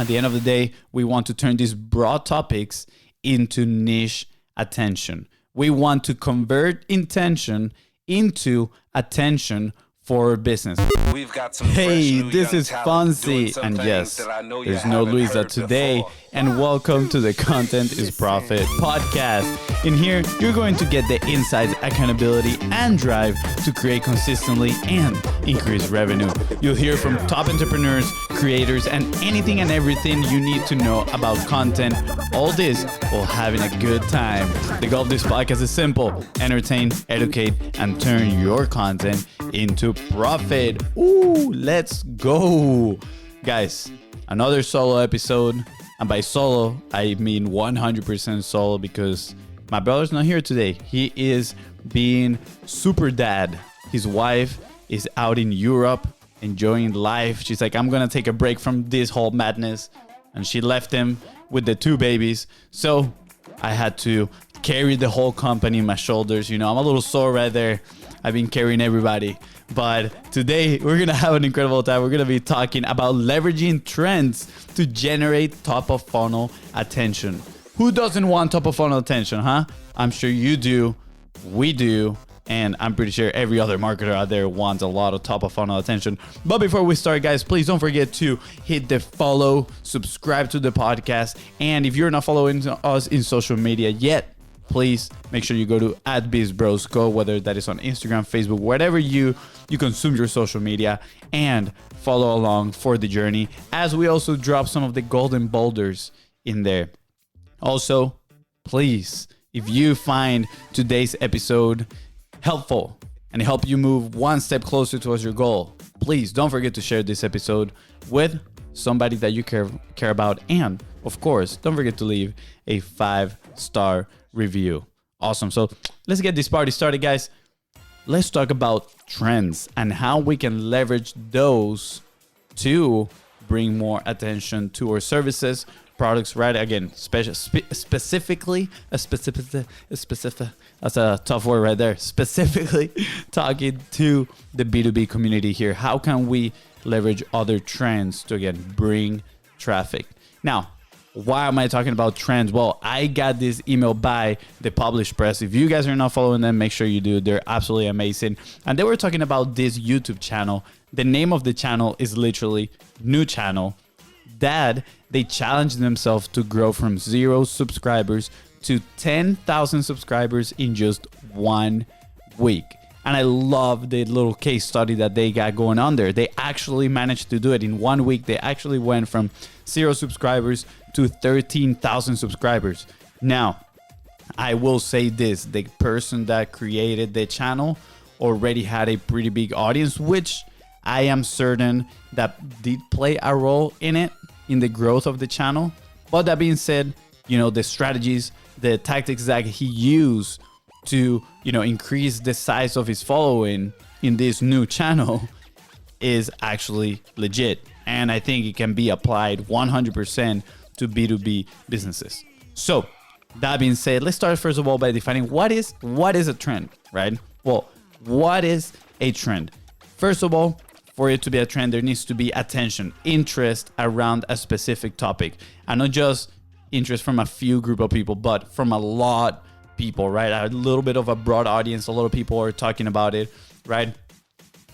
At the end of the day, we want to turn these broad topics into niche attention. We want to convert intention into attention for business. We've got some Hey, this is Fonzie, and yes, there's no Luisa today, and welcome to the Content is Profit podcast. In here, you're going to get the insights, accountability, and drive to create consistently and increase revenue. You'll hear from top entrepreneurs, creators, and anything and everything you need to know about content. All this while having a good time. The goal of this podcast is simple: entertain, educate, and turn your content into profit. Ooh, let's go. Guys, another solo episode. And by solo, I mean 100% solo because my brother's not here today. He is being super dad. His wife is out in Europe enjoying life. She's like, I'm going to take a break from this whole madness. And she left him with the 2 babies. So I had to carry the whole company in my shoulders. You know, I'm a little sore right there. I've been carrying everybody. But today we're going to have an incredible time. We're going to be talking about leveraging trends to generate top of funnel attention. Who doesn't want top of funnel attention, huh? I'm sure you do. We do. And I'm pretty sure every other marketer out there wants a lot of top of funnel attention. But before we start, guys, please don't forget to hit the follow, subscribe to the podcast. And if you're not following us in social media yet, please make sure you go to @BizBrosCo, whether that is on Instagram, Facebook, wherever you consume your social media, and follow along for the journey as we also drop some of the golden boulders in there. Also, please, if you find today's episode helpful and help you move one step closer towards your goal, please don't forget to share this episode with somebody that you care about. And of course, don't forget to leave a 5-star review. Awesome. So let's get this party started, guys. Let's talk about trends and how we can leverage those to bring more attention to our services, products, right? Again, specifically, that's a tough word right there. Specifically talking to the B2B community here. How can we leverage other trends to, again, bring traffic? Now, why am I talking about trends? Well, I got this email by the Published Press. If you guys are not following them, make sure you do. They're absolutely amazing. And they were talking about this YouTube channel. The name of the channel is literally New Channel. That they challenged themselves to grow from 0 subscribers to 10,000 subscribers in just 1 week. And I love the little case study that they got going on there. They actually managed to do it in 1 week. They actually went from 0 subscribers to 13,000 subscribers. Now, I will say this, the person that created the channel already had a pretty big audience, which I am certain that did play a role in it, in the growth of the channel. But that being said, you know, the strategies, the tactics that he used to, you know, increase the size of his following in this new channel is actually legit. And I think it can be applied 100% to B2B businesses. So that being said, let's start first of all by defining what is a trend, right? Well, what is a trend? First of all, for it to be a trend, there needs to be attention, interest around a specific topic, and not just interest from a few group of people, but from a lot of people, right? A little bit of a broad audience. A lot of people are talking about it, right?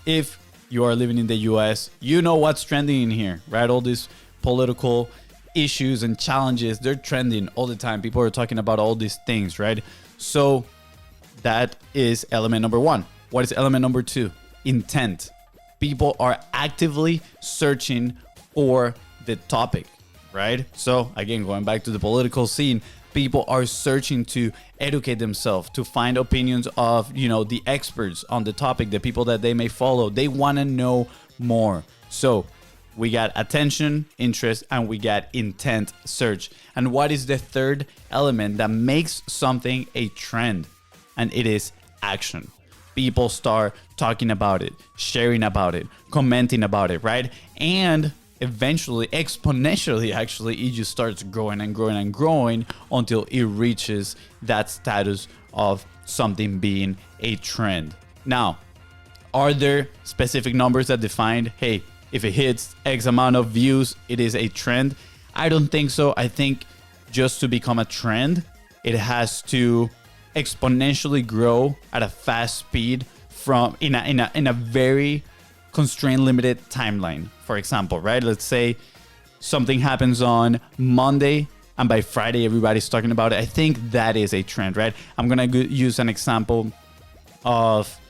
If you are living in the US, you know what's trending in here, right? All these political issues and challenges, they're trending all the time. People are talking about all these things, right? So that is element number 1. What is element number 2? Intent. People are actively searching for the topic, right? So again, going back to the political scene, people are searching to educate themselves, to find opinions of, you know, the experts on the topic, the people that they may follow. They want to know more. So we got attention, interest, and we got intent, search. And what is the third element that makes something a trend? And it is action. People start talking about it, sharing about it, commenting about it, right? And eventually, exponentially, actually, it just starts growing and growing and growing until it reaches that status of something being a trend. Now, are there specific numbers that define, hey, if it hits X amount of views, it is a trend? I don't think so. I think just to become a trend, it has to exponentially grow at a fast speed from in a very constrained, limited timeline. For example, right? Let's say something happens on Monday and by Friday everybody's talking about it. I think that is a trend, right? I'm gonna use an example of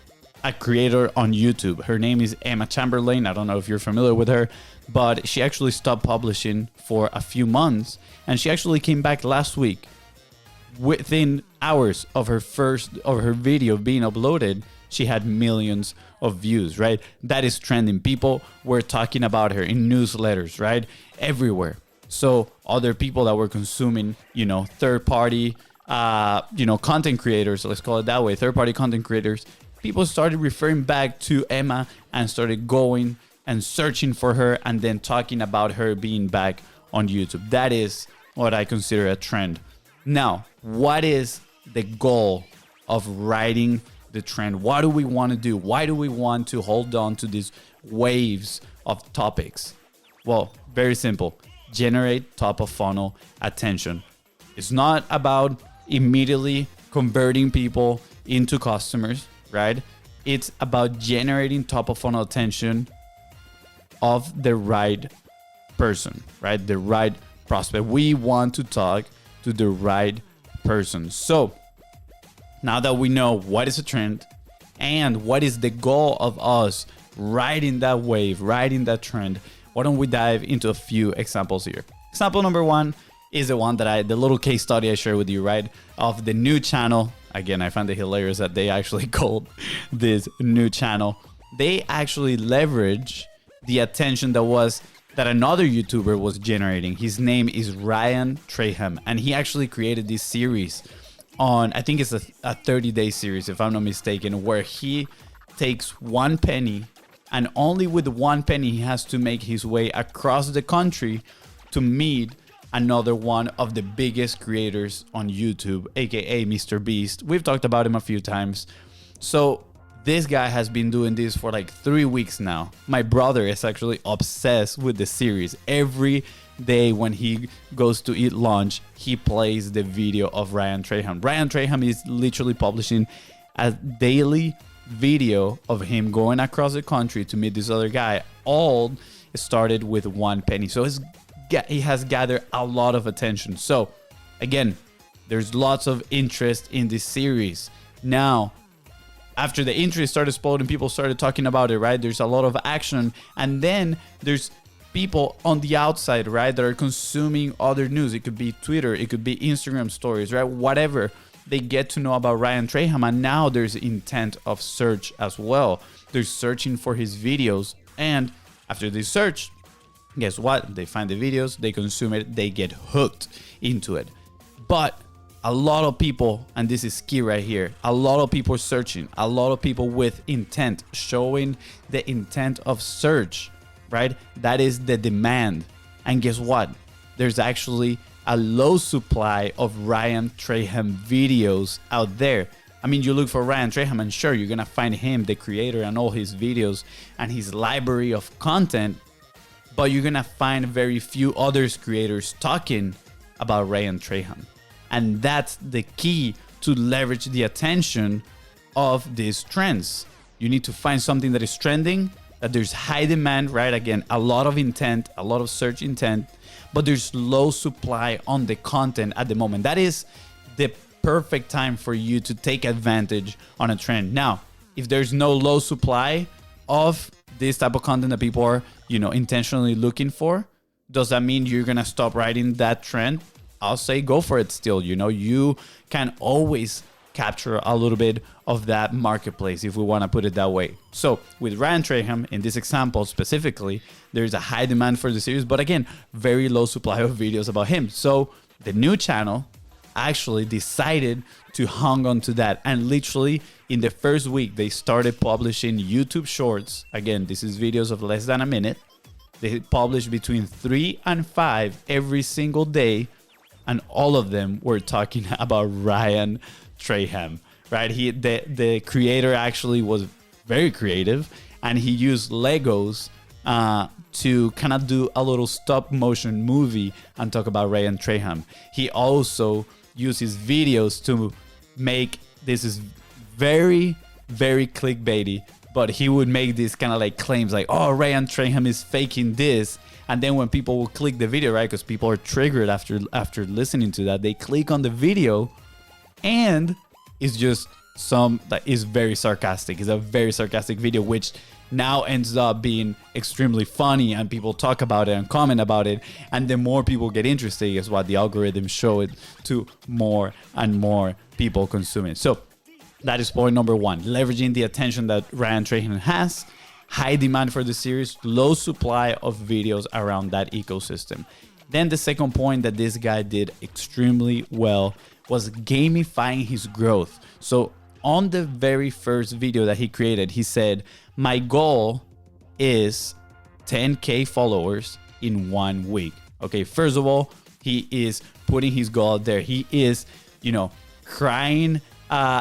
a creator on YouTube. Her name is Emma Chamberlain. I don't know if you're familiar with her, but she actually stopped publishing for a few months, and she actually came back last week. Within hours of her video being uploaded, she had millions of views, right? That is trending. People were talking about her in newsletters, right? Everywhere. So other people that were consuming, third-party, content creators, let's call it that way, third-party content creators, people started referring back to Emma and started going and searching for her and then talking about her being back on YouTube. That is what I consider a trend. Now, what is the goal of riding the trend? What do we want to do? Why do we want to hold on to these waves of topics? Well, very simple. Generate top of funnel attention. It's not about immediately converting people into customers, right? It's about generating top of funnel attention of the right person, right? The right prospect. We want to talk to the right person. So now that we know what is a trend and what is the goal of us riding that wave, riding that trend, why don't we dive into a few examples here? Example number one is the one that the little case study I shared with you, right? Of the new channel. Again, I find it hilarious that they actually called this new channel. They actually leverage the attention that another YouTuber was generating. His name is Ryan Traham, and he actually created this series on, I think it's a 30-day series, if I'm not mistaken, where he takes 1 penny, and only with 1 penny he has to make his way across the country to meet another one of the biggest creators on YouTube, aka Mr. Beast. We've talked about him a few times. So this guy has been doing this for like 3 weeks now. My brother is actually obsessed with the series. Every day when he goes to eat lunch, he plays the video of Ryan Traham. Ryan Traham is literally publishing a daily video of him going across the country to meet this other guy. All started with 1 penny. So he has gathered a lot of attention. So again, there's lots of interest in this series. Now, after the interest started exploding, people started talking about it, right? There's a lot of action. And then there's people on the outside, right, that are consuming other news. It could be Twitter, it could be Instagram stories, right? Whatever. They get to know about Ryan Traham, and now there's intent of search as well. They're searching for his videos, and after they search, guess what? They find the videos, they consume it, they get hooked into it. But a lot of people, and this is key right here, a lot of people searching, a lot of people with intent, showing the intent of search, right? That is the demand. And guess what? There's actually a low supply of Ryan Traham videos out there. I mean, you look for Ryan Traham and sure, you're gonna find him, the creator, and all his videos and his library of content, but you're gonna find very few others creators talking about Ryan Traham. And that's the key to leverage the attention of these trends. You need to find something that is trending, that there's high demand, right? Again, a lot of intent, a lot of search intent, but there's low supply on the content at the moment. That is the perfect time for you to take advantage on a trend. Now, if there's no low supply of this type of content that people are, intentionally looking for, does that mean you're gonna stop riding that trend? I'll say go for it still. You can always capture a little bit of that marketplace, if we want to put it that way. So with Ryan Traham, in this example specifically, there's a high demand for the series, but again, very low supply of videos about him. So the new channel actually decided to hang on to that, and literally in the first week they started publishing YouTube shorts. Again, this is videos of less than a minute. They published between 3 and 5 every single day, and all of them were talking about Ryan Traham, right? The creator actually was very creative, and he used Legos to kind of do a little stop motion movie and talk about Ryan Traham. He also uses videos to make this is very, very clickbaity, but he would make these kind of like claims like, oh, Ryan Traham is faking this. And then when people will click the video, right, because people are triggered after listening to that, they click on the video and it's just that is very sarcastic. It's a very sarcastic video, which now ends up being extremely funny, and people talk about it and comment about it. And the more people get interested, is what the algorithms show it to more and more people consume it. So that is point number one, leveraging the attention that Ryan Traham has, high demand for the series, low supply of videos around that ecosystem. Then the second point that this guy did extremely well was gamifying his growth. So on the very first video that he created, he said, my goal is 10K followers in 1 week. Okay, first of all, he is putting his goal out there. He is, crying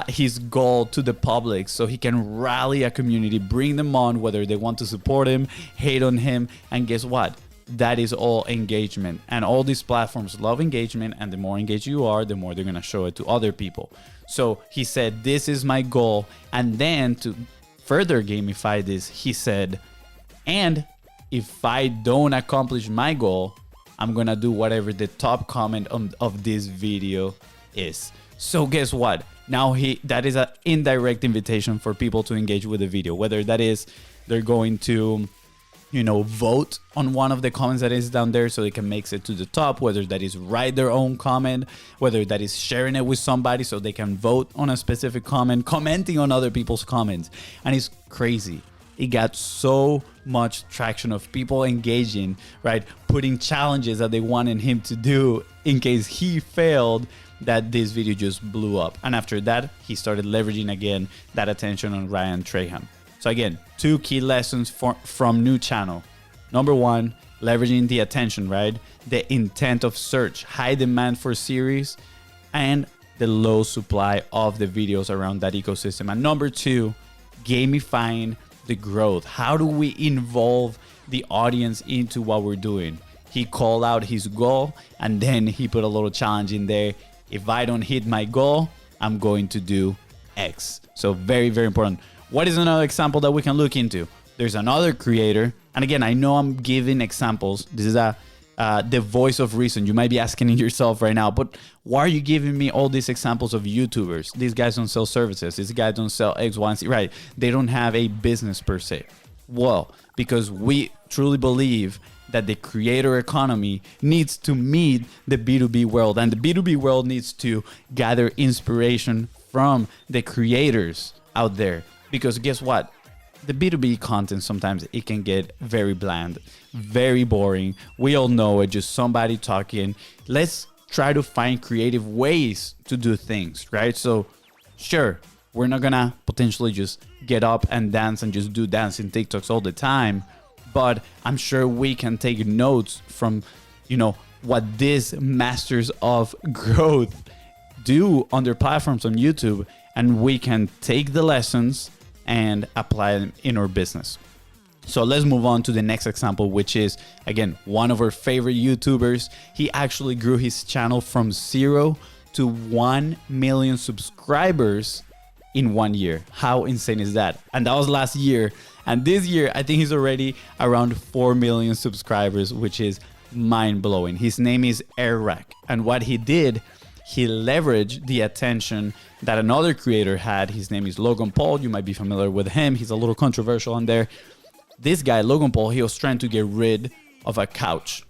his goal to the public so he can rally a community, bring them on, whether they want to support him, hate on him. And guess what? That is all engagement. And all these platforms love engagement, and the more engaged you are, the more they're going to show it to other people. So he said, this is my goal. And then to further gamify this, he said, and if I don't accomplish my goal, I'm going to do whatever the top comment of this video is. So guess what? Now that is an indirect invitation for people to engage with the video, whether that is they're going to vote on one of the comments that is down there so they can make it to the top, whether that is write their own comment, whether that is sharing it with somebody so they can vote on a specific comment, commenting on other people's comments. And it's crazy. It got so much traction of people engaging, right? Putting challenges that they wanted him to do in case he failed, that this video just blew up. And after that, he started leveraging again that attention on Ryan Traham. So again, 2 key lessons from new channel. Number one, leveraging the attention, right? The intent of search, high demand for series, and the low supply of the videos around that ecosystem. And number two, gamifying the growth. How do we involve the audience into what we're doing? He called out his goal, and then he put a little challenge in there. If I don't hit my goal, I'm going to do X. So very, very important. What is another example that we can look into? There's another creator. And again, I know I'm giving examples. This is the voice of reason. You might be asking yourself right now, but why are you giving me all these examples of YouTubers? These guys don't sell services. These guys don't sell X, Y, and Z. Right. They don't have a business per se. Well, because we truly believe that the creator economy needs to meet the B2B world, and the B2B world needs to gather inspiration from the creators out there. Because guess what? The B2B content, sometimes it can get very bland, very boring. We all know it, just somebody talking. Let's try to find creative ways to do things, right? So sure, we're not gonna potentially just get up and dance and just do dancing TikToks all the time, but I'm sure we can take notes from, what these masters of growth do on their platforms on YouTube, and we can take the lessons and apply them in our business. So let's move on to the next example, which is, again, one of our favorite YouTubers. He actually grew his channel from 0 to 1 million subscribers in 1 year. How insane is that? And that was last year. And this year, I think he's already around 4 million subscribers, which is mind-blowing. His name is Eric. And what he did, he leveraged the attention that another creator had. His name is Logan Paul. You might be familiar with him. He's a little controversial on there. This guy, Logan Paul, he was trying to get rid of a couch.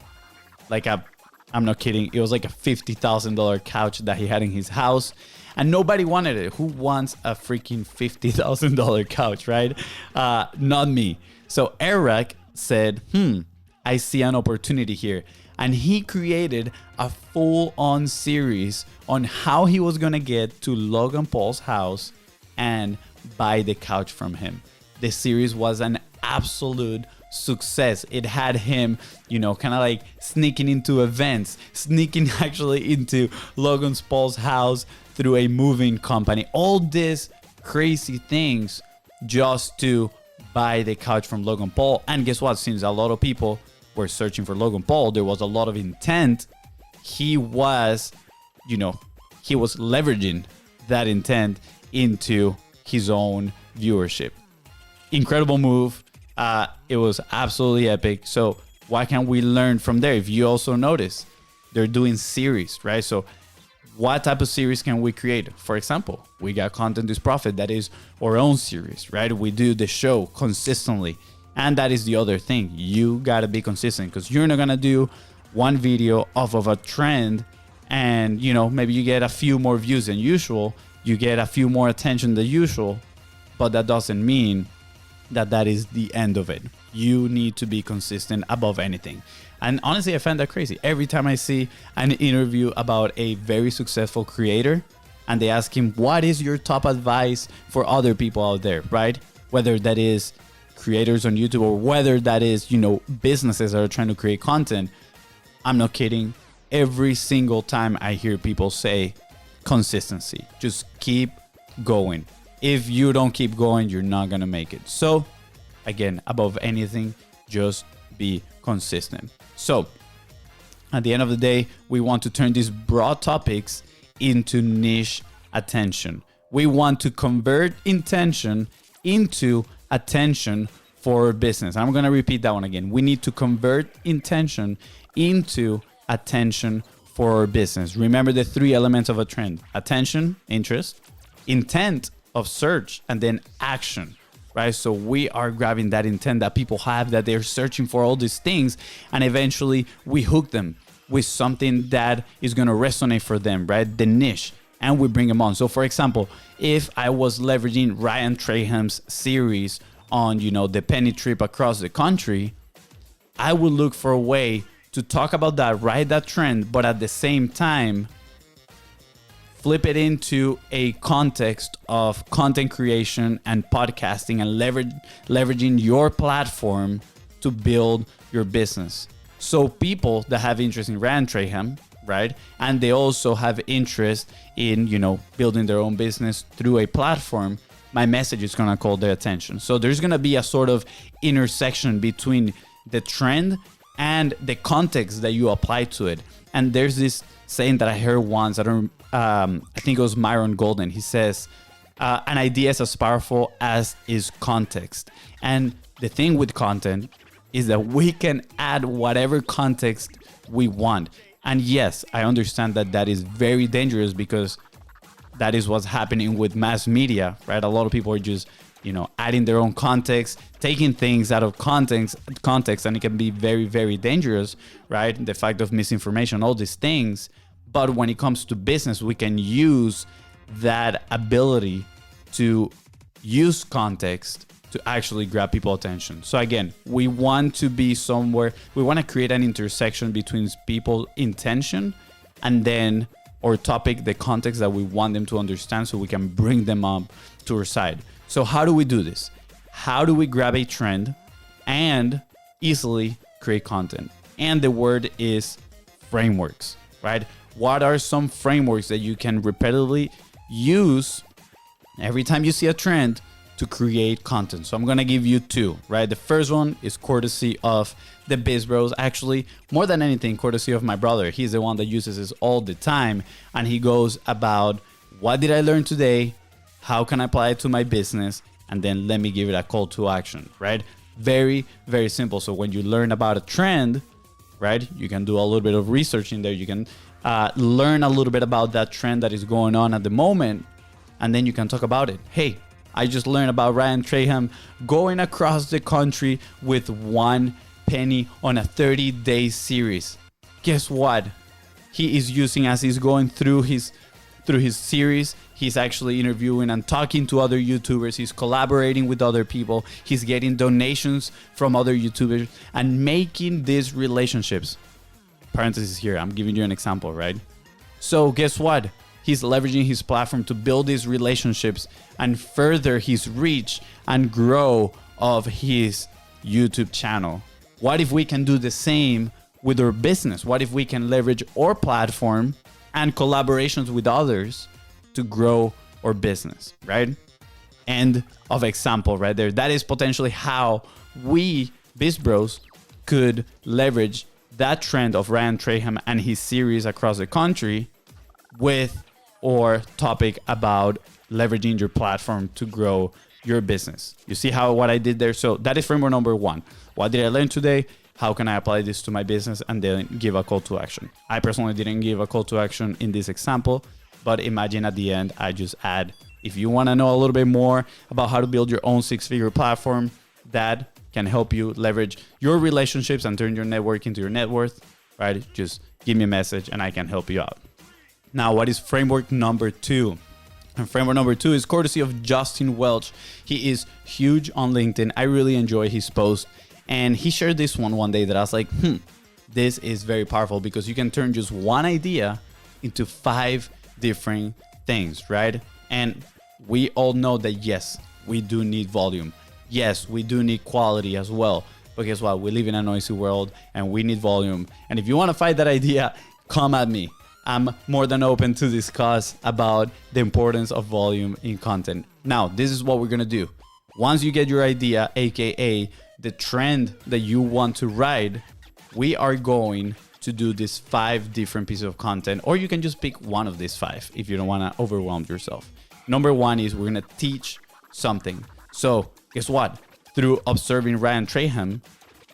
I'm not kidding. It was like a $50,000 couch that he had in his house. And nobody wanted it. Who wants a freaking $50,000 couch, right? Not me. So Eric said, I see an opportunity here. And he created a full-on series on how he was going to get to Logan Paul's house and buy the couch from him. The series was an absolute success. It had him, kind of like sneaking into events, sneaking actually into Logan Paul's house through a moving company. All these crazy things just to buy the couch from Logan Paul. And guess what? Since a lot of people were searching for Logan Paul, there was a lot of intent. He was, he was leveraging that intent into his own viewership. Incredible move. It was absolutely epic. So why can't we learn from there? If you also notice, they're doing series, right? So what type of series can we create? For example, we got Content is Profit. That is our own series, right? We do the show consistently. And that is the other thing. You got to be consistent, because you're not going to do one video off of a trend and, maybe you get a few more views than usual. You get a few more attention than usual. But that doesn't mean that is the end of it. You need to be consistent above anything. And honestly, I find that crazy. Every time I see an interview about a very successful creator and they ask him, what is your top advice for other people out there, right? Whether that is creators on YouTube or whether that is, businesses that are trying to create content. I'm not kidding. Every single time I hear people say consistency, just keep going. If you don't keep going, you're not going to make it. So again, above anything, just be consistent. So at the end of the day, we want to turn these broad topics into niche attention. We want to convert intention into attention for business. I'm going to repeat that one again. We need to convert intention into attention for our business. Remember the three elements of a trend: attention, interest, intent of search, and then action, right? So we are grabbing that intent that people have, that they're searching for all these things, and eventually we hook them with something that is going to resonate for them, right? The niche, and we bring them on. So for example, if I was leveraging Ryan Traham's series on, the penny trip across the country, I would look for a way to talk about that, ride that trend, but at the same time, flip it into a context of content creation and podcasting and leveraging your platform to build your business. So people that have interest in Ryan Traham, right? And they also have interest in, building their own business through a platform, my message is going to call their attention. So there's going to be a sort of intersection between the trend and the context that you apply to it. And there's this saying that I heard once, I think it was Myron Golden. He says, an idea is as powerful as is context. And the thing with content is that we can add whatever context we want. And yes, I understand that is very dangerous, because that is what's happening with mass media, right? A lot of people are just, adding their own context, taking things out of context, and it can be very, very dangerous, right? The fact of misinformation, all these things. But when it comes to business, we can use that ability to use context to actually grab people's attention. So again, we want to be somewhere, we want to create an intersection between people's intention and then our topic, the context that we want them to understand, so we can bring them up to our side. So how do we do this? How do we grab a trend and easily create content? And the word is frameworks, right? What are some frameworks that you can repeatedly use every time you see a trend to create content? So I'm going to give you two, right? The first one is courtesy of the Biz Bros. Actually, more than anything, courtesy of my brother. He's the one that uses this all the time. And he goes about, what did I learn today? How can I apply it to my business? And then let me give it a call to action, right? Very, very simple. So when you learn about a trend, right, you can do a little bit of research in there. You can learn a little bit about that trend that is going on at the moment. And then you can talk about it. Hey, I just learned about Ryan Traham going across the country with one penny on a 30-day series. Guess what? He is using, as he's going through his series, he's actually interviewing and talking to other YouTubers. He's collaborating with other people. He's getting donations from other YouTubers and making these relationships. Parenthesis here, I'm giving you an example, right? So guess what? He's leveraging his platform to build these relationships and further his reach and grow of his YouTube channel. What if we can do the same with our business? What if we can leverage our platform and collaborations with others to grow our business, right? End of example right there. That is potentially how we, Biz Bros, could leverage that trend of Ryan Traham and his series across the country with our topic about leveraging your platform to grow your business. You see what I did there? So that is framework number 1. What did I learn today? How can I apply this to my business? And then give a call to action. I personally didn't give a call to action in this example, but imagine at the end, I just add, if you want to know a little bit more about how to build your own 6-figure platform that can help you leverage your relationships and turn your network into your net worth, right? Just give me a message and I can help you out. Now, what is framework number 2? And framework number 2 is courtesy of Justin Welch. He is huge on LinkedIn. I really enjoy his post. And he shared this one day that I was like, this is very powerful because you can turn just one idea into 5 different things, right? And we all know that, yes, we do need volume. Yes, we do need quality as well. But guess what? We live in a noisy world and we need volume. And if you want to fight that idea, come at me. I'm more than open to discuss about the importance of volume in content. Now, this is what we're going to do. Once you get your idea, aka the trend that you want to ride, we are going to do these 5 different pieces of content, or you can just pick one of these 5 if you don't want to overwhelm yourself. Number 1 is we're going to teach something. So guess what? Through observing Ryan Traham,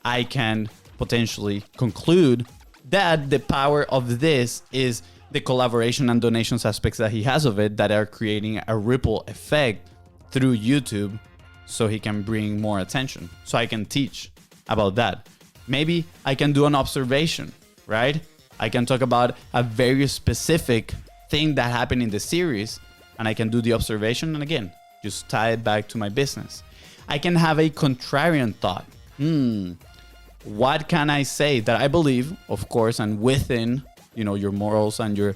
I can potentially conclude that the power of this is the collaboration and donations aspects that he has of it that are creating a ripple effect through YouTube so he can bring more attention. So I can teach about that. Maybe I can do an observation, right? I can talk about a very specific thing that happened in the series and I can do the observation and again, just tie it back to my business. I can have a contrarian thought. What can I say that I believe, of course, and within, your morals and your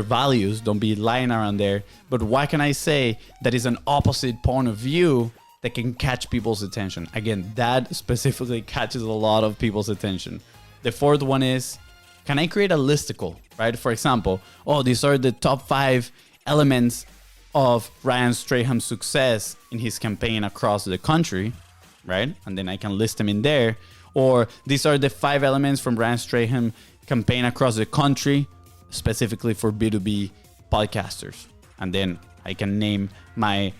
values, don't be lying around there. But what can I say that is an opposite point of view that can catch people's attention? Again, that specifically catches a lot of people's attention. The 4th one is, can I create a listicle, right? For example, these are the top 5 elements of Ryan Traham's success in his campaign across the country, right? And then I can list them in there. Or these are the 5 elements from Ryan Traham campaign across the country, specifically for B2B podcasters. And then I can name my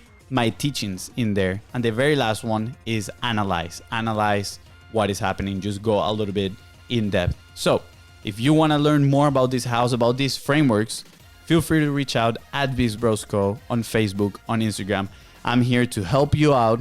teachings in there. And the very last one is analyze. Analyze what is happening. Just go a little bit in depth. So if you want to learn more about this house, about these frameworks, feel free to reach out at BizBrosCo on Facebook, on Instagram. I'm here to help you out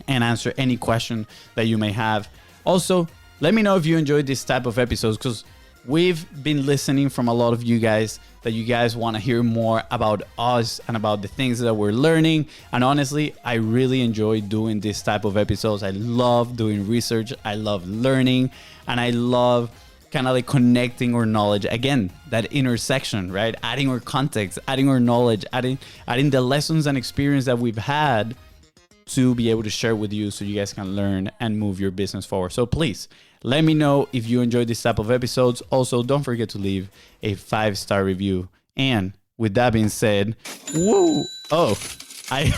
and answer any question that you may have. Also, let me know if you enjoyed this type of episodes because we've been listening from a lot of you guys that you guys want to hear more about us and about the things that we're learning. And honestly, I really enjoy doing this type of episodes. I love doing research. I love learning and I love kind of like connecting our knowledge. Again, that intersection, right? Adding our context, adding our knowledge, adding the lessons and experience that we've had to be able to share with you so you guys can learn and move your business forward. So please let me know if you enjoyed this type of episodes. Also, don't forget to leave a 5-star review. And with that being said, I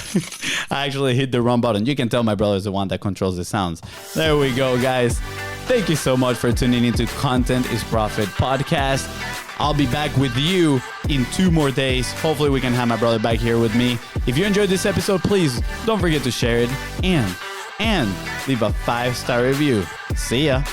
actually hit the wrong button. You can tell my brother is the one that controls the sounds. There we go, guys. Thank you so much for tuning into Content is Profit podcast. I'll be back with you in 2 more days. Hopefully we can have my brother back here with me. If you enjoyed this episode, please don't forget to share it and leave a 5-star review. See ya.